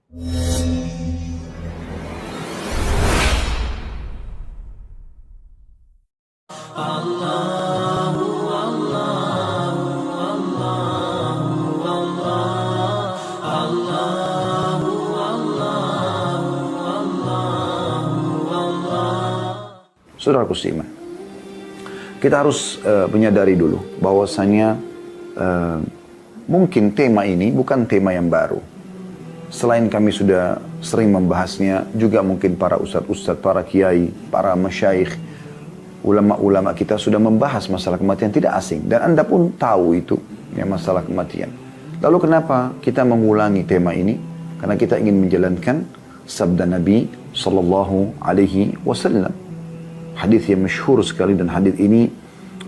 Saudaraku seiman, kita harus menyadari dulu bahwasanya mungkin tema ini bukan tema yang baru. Selain kami sudah sering membahasnya, juga mungkin para ustadz-ustadz, para kiai, para masyayikh, ulama-ulama kita sudah membahas masalah kematian, tidak asing. Dan Anda pun tahu itu, ya, masalah kematian. Lalu kenapa kita mengulangi tema ini? Karena kita ingin menjalankan sabda Nabi Sallallahu Alaihi Wasallam. Hadis yang masyhur sekali, dan hadis ini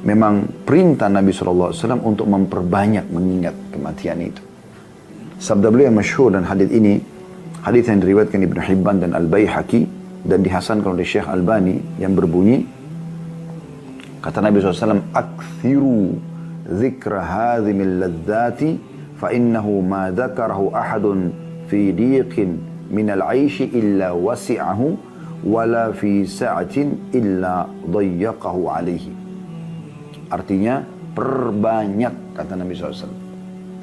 memang perintah Nabi SAW untuk memperbanyak mengingat kematian itu. Sabda beliau yang masyhur, dan hadis ini hadis yang diriwayatkan Ibnu Hibban dan Al-Baihaqi dan dihasankan oleh Syekh Albani, yang berbunyi, kata Nabi SAW, "Akthiru dzikra hadhimil ladzati fa innahu ma dzakarahu ahadun fi diqin minal 'aishi illa wasi'ahu wala fi sa'atin illa dayyaqahu alaihi." Artinya, perbanyak, kata Nabi SAW.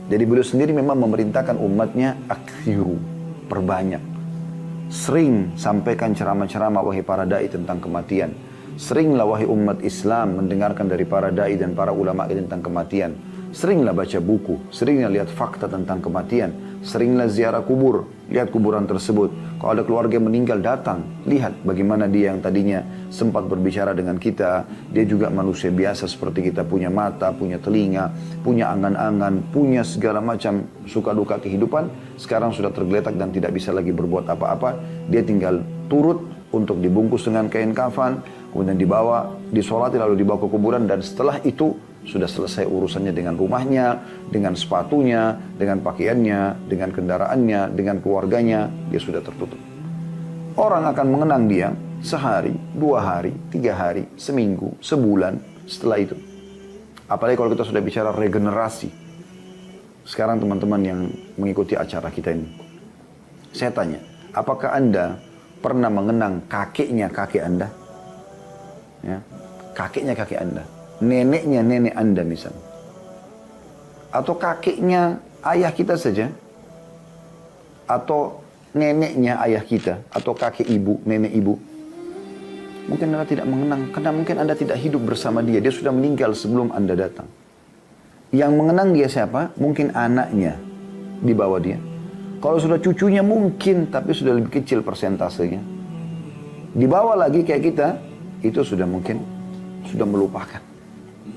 Jadi beliau sendiri memang memerintahkan umatnya, akthiru, perbanyak. Sering sampaikan ceramah-ceramah wahai para da'i tentang kematian. Seringlah wahai umat Islam mendengarkan dari para da'i dan para ulama tentang kematian. Seringlah baca buku, seringlah lihat fakta tentang kematian. Seringlah ziarah kubur, lihat kuburan tersebut. Kalau ada keluarga yang meninggal, datang, lihat bagaimana dia yang tadinya sempat berbicara dengan kita. Dia juga manusia biasa seperti kita, punya mata, punya telinga, punya angan-angan, punya segala macam suka duka kehidupan. Sekarang sudah tergeletak dan tidak bisa lagi berbuat apa-apa. Dia tinggal turut untuk dibungkus dengan kain kafan, kemudian dibawa, disolati, lalu dibawa ke kuburan, dan setelah itu sudah selesai urusannya dengan rumahnya, dengan sepatunya, dengan pakaiannya, dengan kendaraannya, dengan keluarganya. Dia sudah tertutup. Orang akan mengenang dia sehari, 2 hari, 3 hari, seminggu, sebulan setelah itu. Apalagi kalau kita sudah bicara regenerasi. Sekarang teman-teman yang mengikuti acara kita ini, saya tanya, apakah Anda pernah mengenang kakeknya kakek Anda? Ya, kakeknya kakek Anda. Neneknya nenek Anda misalnya. Atau kakeknya ayah kita saja. Atau neneknya ayah kita. Atau kakek ibu, nenek ibu. Mungkin Anda tidak mengenang. Karena mungkin Anda tidak hidup bersama dia. Dia sudah meninggal sebelum Anda datang. Yang mengenang dia siapa? Mungkin anaknya di bawah dia. Kalau sudah cucunya mungkin, tapi sudah lebih kecil persentasenya. Di bawah lagi kayak kita, itu sudah mungkin sudah melupakan.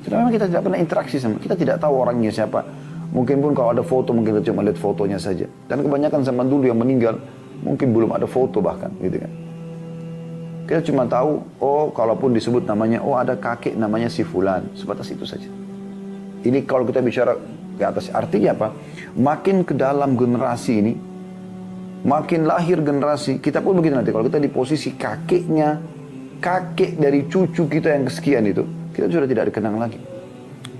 Karena memang kita tidak pernah interaksi sama, kita tidak tahu orangnya siapa. Mungkin pun kalau ada foto, mungkin kita cuma lihat fotonya saja. Dan kebanyakan zaman dulu yang meninggal, mungkin belum ada foto bahkan, gitu kan. Kita cuma tahu, oh kalaupun disebut namanya, oh ada kakek namanya si Fulan, sebatas itu saja. Ini kalau kita bicara ke atas, artinya apa? Makin ke dalam generasi ini, makin lahir generasi, kita pun begitu nanti. Kalau kita di posisi kakeknya, kakek dari cucu kita yang kesekian itu, kita sudah tidak dikenang lagi.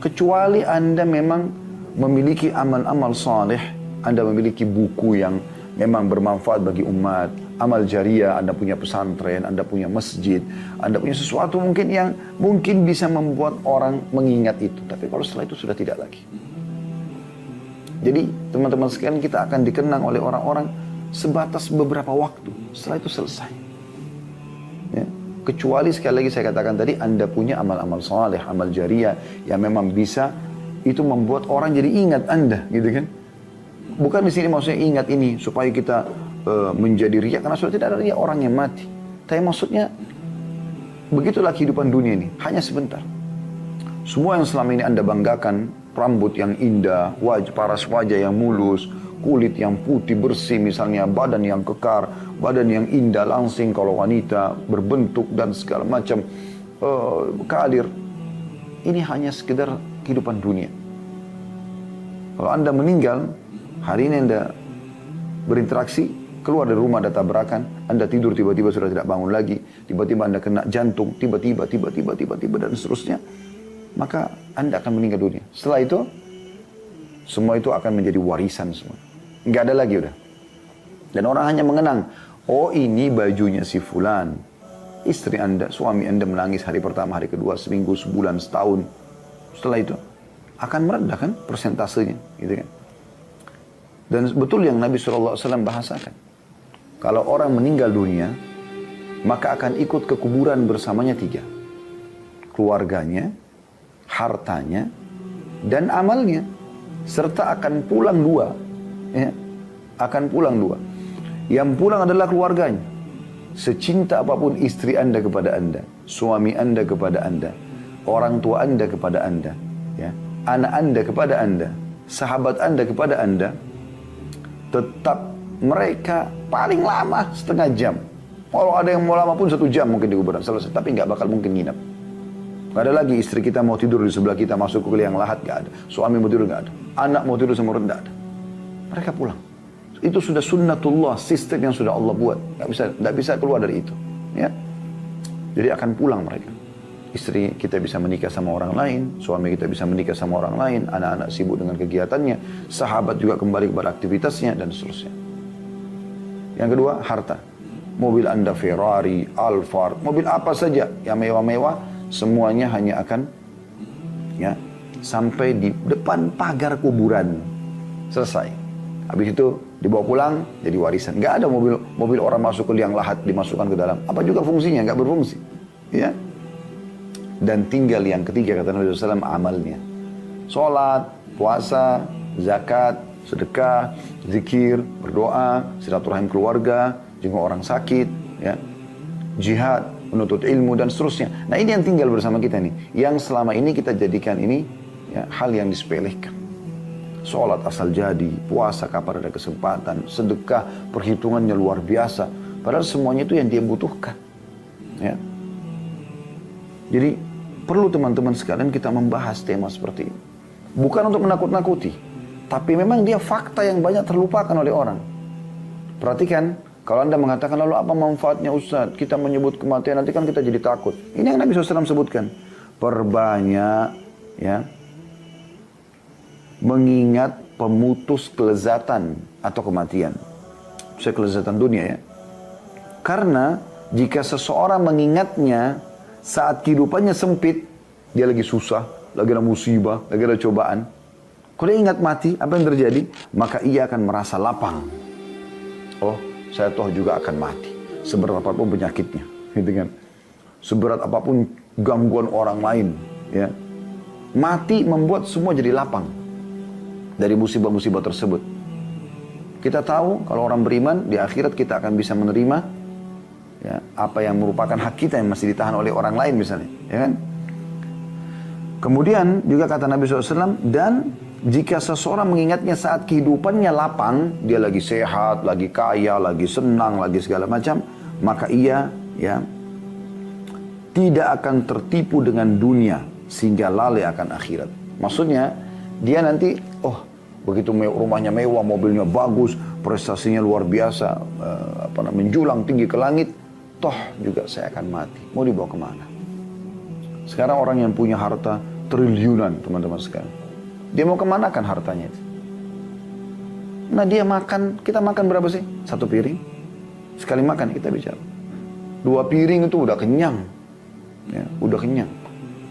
Kecuali Anda memang memiliki amal-amal saleh, Anda memiliki buku yang memang bermanfaat bagi umat, amal jariah, Anda punya pesantren, Anda punya masjid, Anda punya sesuatu mungkin yang mungkin bisa membuat orang mengingat itu. Tapi kalau setelah itu sudah tidak lagi. Jadi teman-teman sekalian, kita akan dikenang oleh orang-orang sebatas beberapa waktu. Setelah itu selesai. Ya. Kecuali sekali lagi saya katakan tadi, Anda punya amal-amal saleh, amal jariah yang memang bisa itu membuat orang jadi ingat Anda, gitu kan? Bukan di sini maksudnya ingat ini supaya kita menjadi riya, karena sudah tidak ada riya orang yang mati. Tapi maksudnya begitulah kehidupan dunia ini, hanya sebentar. Semua yang selama ini Anda banggakan, rambut yang indah, paras wajah yang mulus, kulit yang putih bersih misalnya, badan yang kekar, badan yang indah langsing kalau wanita, berbentuk dan segala macam kadir. Ini hanya sekedar kehidupan dunia. Kalau Anda meninggal, hari ini Anda berinteraksi, keluar dari rumah Anda tabrakan, Anda tidur tiba-tiba sudah tidak bangun lagi, tiba-tiba Anda kena jantung, tiba-tiba dan seterusnya, maka Anda akan meninggal dunia. Setelah itu, semua itu akan menjadi warisan semua. Nggak ada lagi udah. Dan orang hanya mengenang, oh ini bajunya si fulan. Istri Anda, suami Anda menangis hari pertama, hari kedua, seminggu, sebulan, setahun. Setelah itu akan meredah kan persentasenya, gitu kan. Dan betul yang Nabi SAW bahasakan. Kalau orang meninggal dunia, maka akan ikut ke kuburan bersamanya 3. Keluarganya, hartanya, dan amalnya. Serta akan pulang 2. Ya, akan pulang 2. Yang pulang adalah keluarganya. Secinta apapun istri Anda kepada Anda, suami Anda kepada Anda, orang tua Anda kepada Anda, ya, anak Anda kepada Anda, sahabat Anda kepada Anda, tetap mereka paling lama setengah jam. Kalau ada yang mau lama pun 1 jam mungkin di kuburan selesai, tapi nggak bakal mungkin nginap. Gak ada lagi istri kita mau tidur di sebelah kita, masuk ke liang lahat, gak ada. Suami mau tidur, gak ada. Anak mau tidur sama rendah, ada. Mereka pulang. Itu sudah sunnatullah, sistem yang sudah Allah buat. Gak bisa keluar dari itu. Ya. Jadi akan pulang mereka. Istri kita bisa menikah sama orang lain, suami kita bisa menikah sama orang lain, anak-anak sibuk dengan kegiatannya, sahabat juga kembali kepada aktivitasnya, dan seterusnya. Yang kedua, harta. Mobil Anda Ferrari, Alphard, mobil apa saja yang mewah-mewah, semuanya hanya akan ya sampai di depan pagar kuburan. Selesai. Habis itu dibawa pulang jadi warisan. Nggak ada mobil orang masuk ke liang lahat dimasukkan ke dalam. Apa juga fungsinya? Nggak berfungsi. Ya. Dan tinggal yang ketiga kata Nabi SAW, amalnya. Sholat, puasa, zakat, sedekah, zikir, berdoa, silaturahim keluarga, jenguk orang sakit, ya, jihad, menuntut ilmu dan seterusnya. Nah ini yang tinggal bersama kita nih, yang selama ini kita jadikan ini ya, hal yang disepelekan. Sholat asal jadi, puasa kapan ada kesempatan, sedekah perhitungannya luar biasa. Padahal semuanya itu yang dia butuhkan. Ya. Jadi perlu teman-teman sekalian kita membahas tema seperti ini. Bukan untuk menakut-nakuti, tapi memang dia fakta yang banyak terlupakan oleh orang. Perhatikan, kalau Anda mengatakan lalu apa manfaatnya Ustaz? Kita menyebut kematian nanti kan kita jadi takut. Ini yang Nabi SAW sebutkan. Perbanyak ya, mengingat pemutus kelezatan atau kematian. Maksudnya kelezatan dunia ya. Karena jika seseorang mengingatnya saat kehidupannya sempit, dia lagi susah, lagi ada musibah, lagi ada cobaan. Kalau dia ingat mati, apa yang terjadi? Maka ia akan merasa lapang. Oh, saya toh juga akan mati. Seberat apapun penyakitnya, gitu kan? Seberat apapun gangguan orang lain, ya. Mati membuat semua jadi lapang dari musibah-musibah tersebut. Kita tahu kalau orang beriman di akhirat kita akan bisa menerima ya, apa yang merupakan hak kita yang masih ditahan oleh orang lain misalnya, ya kan? Kemudian juga kata Nabi SAW, dan jika seseorang mengingatnya saat kehidupannya lapang, dia lagi sehat, lagi kaya, lagi senang, lagi segala macam, maka ia ya tidak akan tertipu dengan dunia sehingga lalai akan akhirat. Maksudnya dia nanti, oh begitu rumahnya mewah, mobilnya bagus, prestasinya luar biasa, menjulang tinggi ke langit, toh juga saya akan mati. Mau dibawa kemana? Sekarang orang yang punya harta triliunan, teman-teman sekalian, dia mau kemanakan hartanya itu? Nah dia makan, kita makan berapa sih? 1 piring? Sekali makan kita bicara. 2 piring itu udah kenyang. Ya, udah kenyang.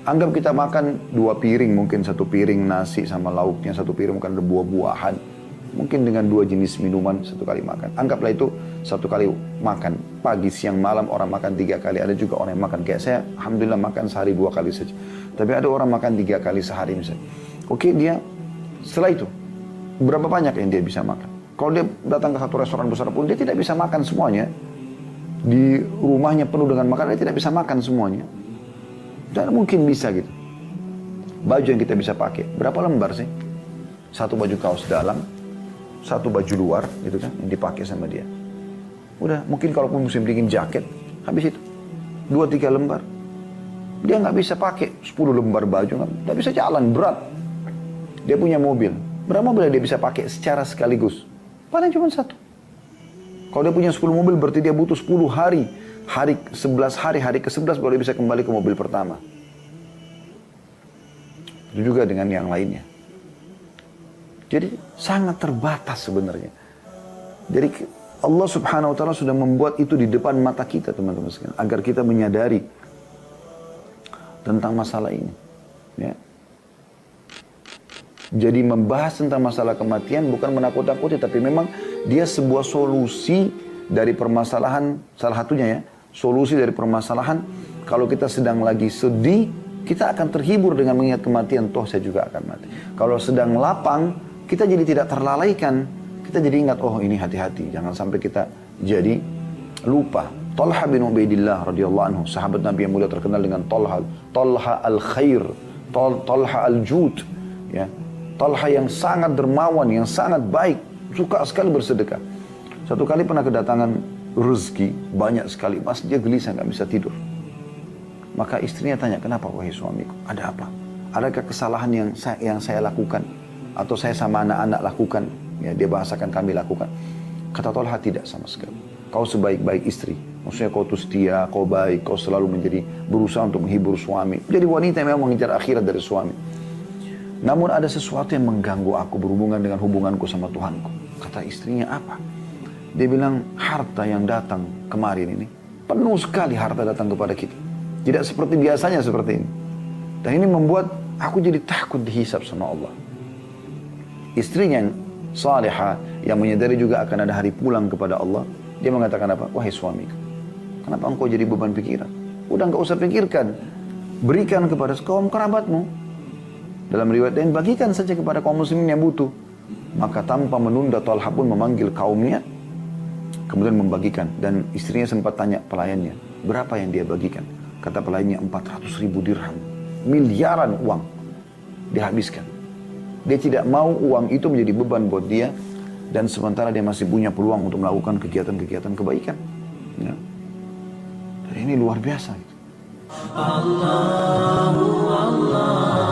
Anggap kita makan 2 piring, mungkin 1 piring nasi sama lauknya, 1 piring mungkin ada buah-buahan. Mungkin dengan 2 jenis minuman 1 kali makan. Anggaplah itu 1 kali makan. Pagi, siang, malam orang makan 3 kali. Ada juga orang yang makan. Kayak saya, alhamdulillah makan sehari 2 kali saja. Tapi ada orang makan 3 kali sehari misalnya. Oke, dia setelah itu berapa banyak yang dia bisa makan? Kalau dia datang ke satu restoran besar pun dia tidak bisa makan semuanya. Di rumahnya penuh dengan makanan, dia tidak bisa makan semuanya. Dan mungkin bisa gitu. Baju yang kita bisa pakai, berapa lembar sih? 1 baju kaos dalam, 1 baju luar, gitu kan, yang dipakai sama dia. Udah, mungkin kalaupun musim dingin jaket, habis itu 2-3 lembar. Dia nggak bisa pakai 10 lembar baju, nggak bisa jalan, berat. Dia punya mobil, berapa mobil dia bisa pakai secara sekaligus? Paling cuma 1. Kalau dia punya 10 mobil, berarti dia butuh 10 hari. Hari 11 hari, hari ke-11 baru dia bisa kembali ke mobil pertama. Itu juga dengan yang lainnya. Jadi sangat terbatas sebenarnya. Jadi Allah subhanahu wa ta'ala sudah membuat itu di depan mata kita teman-teman sekalian. Agar kita menyadari tentang masalah ini. Ya. Jadi membahas tentang masalah kematian bukan menakut-nakuti, tapi memang dia sebuah solusi dari permasalahan, salah satunya ya, solusi dari permasalahan. Kalau kita sedang lagi sedih, kita akan terhibur dengan mengingat kematian, toh saya juga akan mati. Kalau sedang lapang, kita jadi tidak terlalaikan, kita jadi ingat, oh ini hati-hati, jangan sampai kita jadi lupa. Talha bin Ubaidillah radhiyallahu anhu, sahabat Nabi yang mulia terkenal dengan Talha al-Khair, Talha al-Jud, ya. Talha yang sangat dermawan, yang sangat baik, suka sekali bersedekah. Satu kali pernah kedatangan rezeki, banyak sekali, mas dia gelisah, nggak bisa tidur. Maka istrinya tanya, kenapa wahai suamiku? Ada apa? Adakah kesalahan yang saya lakukan? Atau saya sama anak-anak lakukan? Ya, dia bahasakan kami lakukan. Kata Talha, tidak sama sekali. Kau sebaik-baik istri. Maksudnya kau tuh setia, kau baik, kau selalu berusaha untuk menghibur suami. Jadi wanita yang memang mengejar akhirat dari suami. Namun ada sesuatu yang mengganggu aku berhubungan dengan hubunganku sama Tuhanku. Kata istrinya, apa? Dia bilang, harta yang datang kemarin ini, penuh sekali harta datang kepada kita. Tidak seperti biasanya seperti ini. Dan ini membuat aku jadi takut dihisab sama Allah. Istrinya yang salihah, yang menyadari juga akan ada hari pulang kepada Allah, dia mengatakan apa? Wahai suamiku, kenapa engkau jadi beban pikiran? Udah enggak usah pikirkan. Berikan kepada kaum kerabatmu. Dalam riwayat lain, bagikan saja kepada kaum muslimin yang butuh. Maka tanpa menunda, Talha pun memanggil kaumnya, kemudian membagikan. Dan istrinya sempat tanya pelayannya, berapa yang dia bagikan? Kata pelayannya, 400.000 dirham. Miliaran uang dihabiskan. Dia tidak mau uang itu menjadi beban buat dia, dan sementara dia masih punya peluang untuk melakukan kegiatan-kegiatan kebaikan. Ya. Dan ini luar biasa. Allah, Allah.